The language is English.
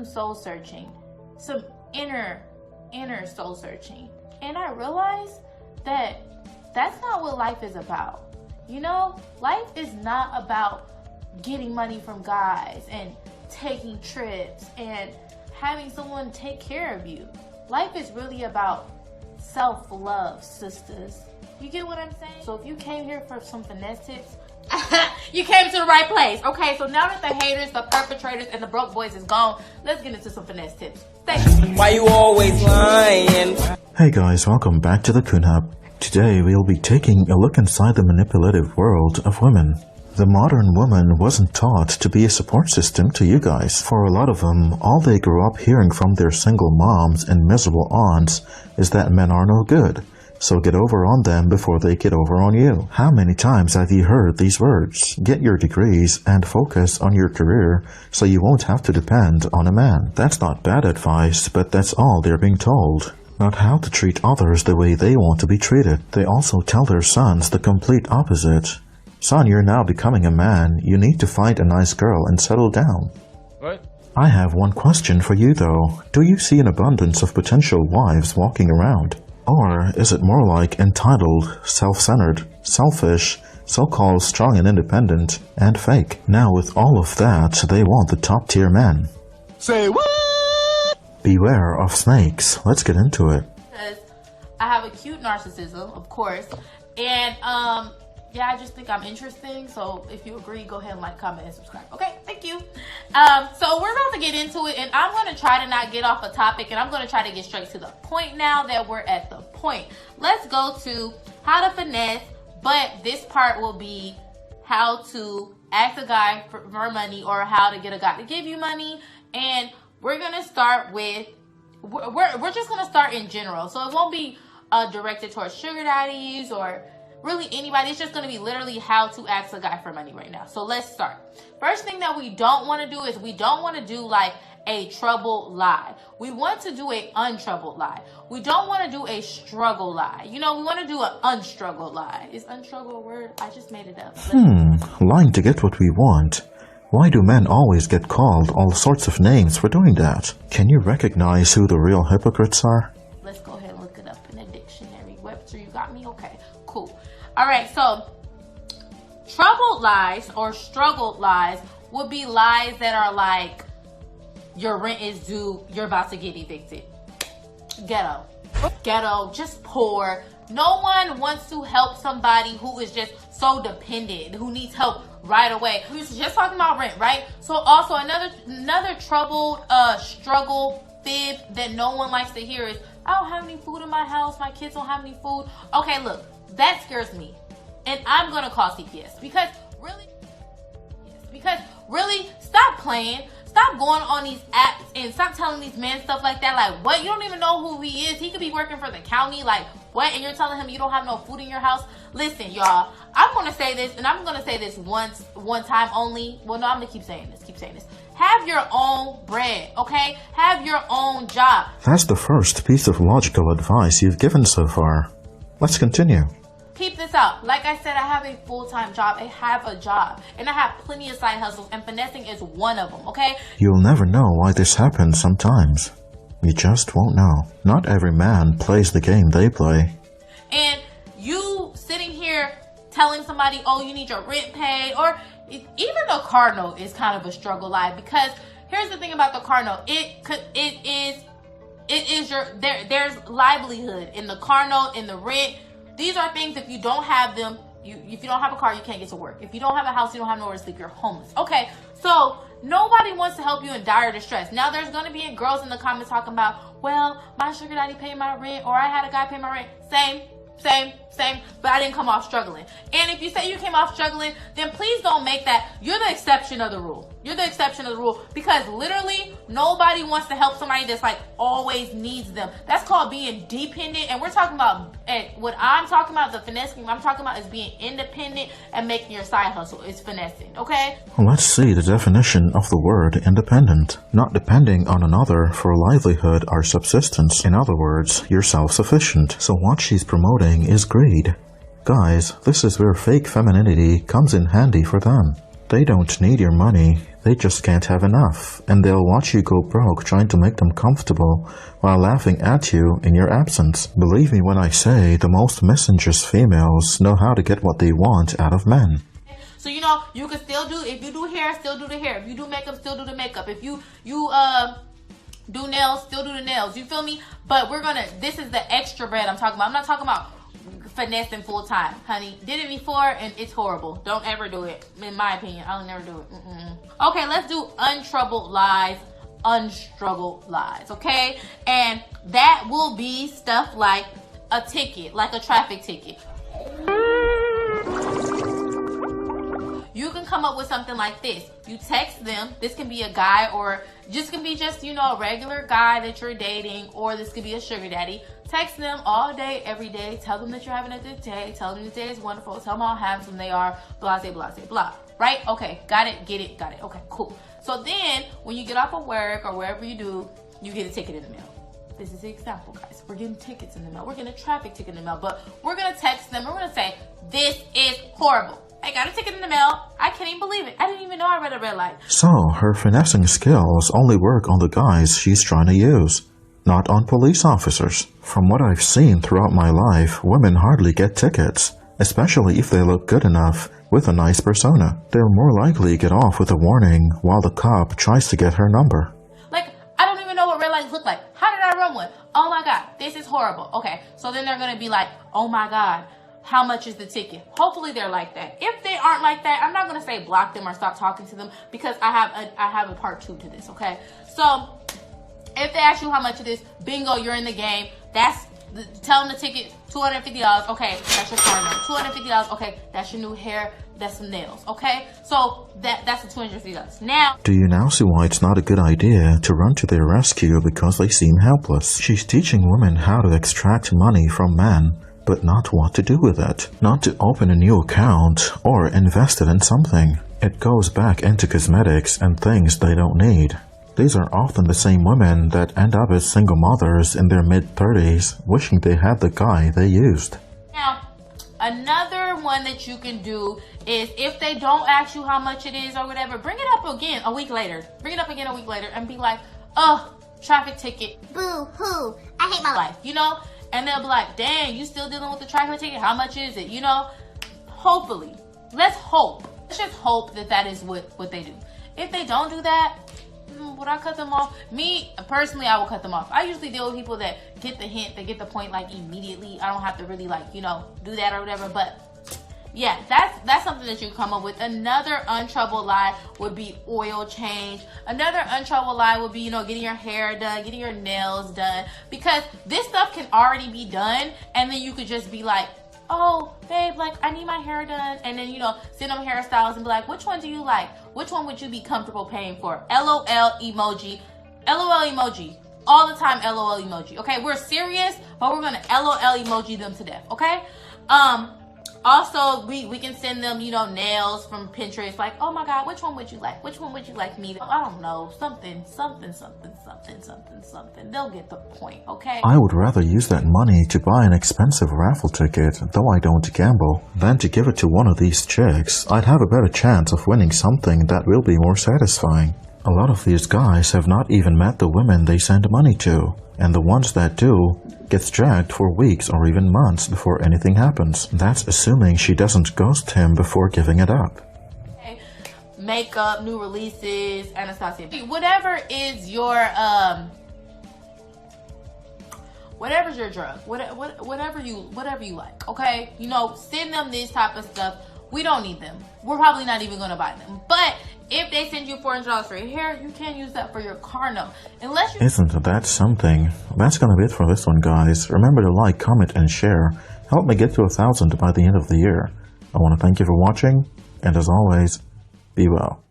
some soul searching, some inner soul searching. And I realized that that's not what life is about. You know, life is not about getting money from guys and taking trips and having someone take care of you. Life is really about self-love, sisters. You get what I'm saying? So if you came here for some finesse tips, you came to the right place. Okay, so now that the haters, the perpetrators, and the broke boys is gone, let's get into some finesse tips. Thanks. Why you always lying? Hey guys, welcome back to the Coon Hub. Today we'll be taking a look inside the manipulative world of women. The modern woman wasn't taught to be a support system to you guys. For a lot of them, all they grew up hearing from their single moms and miserable aunts is that men are no good. So get over on them before they get over on you. How many times have you heard these words? Get your degrees and focus on your career so you won't have to depend on a man. That's not bad advice, but that's all they're being told. Not how to treat others the way they want to be treated. They also tell their sons the complete opposite. Son, you're now becoming a man. You need to find a nice girl and settle down. What? I have one question for you though. Do you see an abundance of potential wives walking around? Or is it more like entitled, self-centered, selfish, so-called strong and independent, and fake? Now with all of that, they want the top-tier men. Say what? Beware of snakes. Let's get into it. Because I have acute narcissism, of course, and yeah, I just think I'm interesting. So if you agree, go ahead and like, comment, and subscribe. Okay, thank you. So we're about to get into it, and I'm going to try to not get off a topic, and I'm going to try to get straight to the point now that we're at the point. Let's go to how to finesse, but this part will be how to ask a guy for money or how to get a guy to give you money. And we're going to start with, we're just going to start in general. So it won't be directed towards sugar daddies or really anybody. It's just going to be literally how to ask a guy for money right now. So let's start. First thing that we don't want to do is we don't want to do like a troubled lie. We want to do a untroubled lie. We don't want to do a struggle lie. You know, we want to do an unstruggled lie. Is unstruggle a word? I just made it up. Lying to get what we want. Why do men always get called all sorts of names for doing that? Can you recognize who the real hypocrites are? Let's go ahead and look it up in a dictionary. Webster, you got me? Okay, cool. All right, so troubled lies or struggled lies would be lies that are like your rent is due, you're about to get evicted. Ghetto, just poor. No one wants to help somebody who is just so dependent, who needs help right away. We was just talking about rent, right? So also another troubled struggle fib that no one likes to hear is, I don't have any food in my house, my kids don't have any food. Okay, look, that scares me. And I'm gonna call CPS because really stop playing. Stop going on these apps and stop telling these men stuff like that. Like, what? You don't even know who he is. He could be working for the county. Like, what? And you're telling him you don't have no food in your house? Listen, y'all. I'm going to say this, and I'm going to say this one time only. Well, no, I'm going to keep saying this. Have your own bread, okay? Have your own job. That's the first piece of logical advice you've given so far. Let's continue. Keep this out. Like I said, I have a full-time job. I have a job. And I have plenty of side hustles, and finessing is one of them, okay? You'll never know why this happens sometimes. You just won't know. Not every man plays the game they play. And you sitting here telling somebody, oh, you need your rent paid, or even the car note is kind of a struggle lie, because here's the thing about the car note. There's livelihood in the car note, in the rent. These are things, if you don't have them, if you don't have a car, you can't get to work. If you don't have a house, you don't have nowhere to sleep. You're homeless. Okay, so nobody wants to help you in dire distress. Now, there's going to be girls in the comments talking about, well, my sugar daddy paid my rent, or I had a guy pay my rent. Same, but I didn't come off struggling. And if you say you came off struggling, then please don't make that, you're the exception of the rule. You're the exception of the rule, because literally nobody wants to help somebody that's like always needs them. That's called being dependent. And we're talking about, what I'm talking about, the finesse scheme I'm talking about is being independent and making your side hustle. It's finessing, okay? Let's see the definition of the word independent. Not depending on another for livelihood or subsistence. In other words, you're self-sufficient. So what she's promoting is greed. Guys, this is where fake femininity comes in handy for them. They don't need your money, they just can't have enough, and they'll watch you go broke trying to make them comfortable while laughing at you in your absence. Believe me when I say the most mischievous females know how to get what they want out of men. So, you know, you can still do, if you do hair, still do the hair. If you do makeup, still do the makeup. If you do nails, still do the nails. You feel me? But this is the extra bread I'm talking about. I'm not talking about finessing full time, honey. Did it before and it's horrible. Don't ever do it. In my opinion, I'll never do it. Okay, let's do untroubled lies, unstruggled lies, okay? And that will be stuff like a ticket, like a traffic ticket. You can come up with something like this. You text them. This can be a guy or can be just, you know, a regular guy that you're dating, or this could be a sugar daddy. Text them all day, every day. Tell them that you're having a good day. Tell them the day is wonderful. Tell them how handsome they are. Blah, blah, blah, blah. Right? Okay. Got it. Get it. Got it. Okay, cool. So then when you get off of work or wherever you do, you get a ticket in the mail. This is the example, guys. We're getting tickets in the mail. We're getting a traffic ticket in the mail. But we're going to text them. We're going to say, this is horrible. I got a ticket in the mail. I can't even believe it. I didn't even know I read a red light. So, her finessing skills only work on the guys she's trying to use, not on police officers. From what I've seen throughout my life, women hardly get tickets, especially if they look good enough with a nice persona. They'll more likely get off with a warning while the cop tries to get her number. Like, I don't even know what red lights look like. How did I run one? Oh my God, this is horrible. Okay, so then they're going to be like, oh my God, how much is the ticket? Hopefully they're like that. If they aren't like that, I'm not going to say block them or stop talking to them, because I have a part 2 to this, okay? So if they ask you how much it is, bingo, you're in the game. Tell them the ticket, $250. Okay, that's your car note. $250. Okay, that's your new hair. That's some nails. Okay, so that's the $250. Now, do you now see why it's not a good idea to run to their rescue because they seem helpless? She's teaching women how to extract money from men, but not what to do with it. Not to open a new account or invest it in something. It goes back into cosmetics and things they don't need. These are often the same women that end up as single mothers in their mid-30s, wishing they had the guy they used. Now, another one that you can do is, if they don't ask you how much it is or whatever, bring it up again a week later. Bring it up again a week later and be like, oh, traffic ticket. Boo-hoo. I hate my life. You know? And they'll be like, dang, you still dealing with the traffic ticket? How much is it? You know? Hopefully. Let's hope. Let's just hope that is what they do. If they don't do that, would I cut them off? Me, personally, I will cut them off. I usually deal with people that get the hint, they get the point, like, immediately. I don't have to really, like, you know, do that or whatever. But, yeah, that's something that you come up with. Another untroubled lie would be oil change. Another untroubled lie would be, you know, getting your hair done, getting your nails done. Because this stuff can already be done. And then you could just be like, oh, babe, like, I need my hair done. And then, you know, send them hairstyles and be like, which one do you like? Which one would you be comfortable paying for? LOL emoji. LOL emoji. All the time, LOL emoji. Okay, we're serious, but we're going to LOL emoji them to death. Okay? Also, we can send them, you know, nails from Pinterest. Like, oh my God, which one would you like? Which one would you like me to? I don't know. Something. They'll get the point, okay? I would rather use that money to buy an expensive raffle ticket, though I don't gamble, than to give it to one of these chicks. I'd have a better chance of winning something that will be more satisfying. A lot of these guys have not even met the women they send money to, and the ones that do gets dragged for weeks or even months before anything happens. That's assuming she doesn't ghost him before giving it up. Okay. Makeup, new releases, Anastasia. Whatever is your whatever's your drug, whatever you like, okay? You know, send them this type of stuff. We don't need them. We're probably not even gonna buy them. But if they send you $400 for your hair, you can use that for your car note. Unless you— Isn't that something? That's gonna be it for this one, guys. Remember to like, comment, and share. Help me get to 1,000 by the end of the year. I want to thank you for watching, and as always, be well.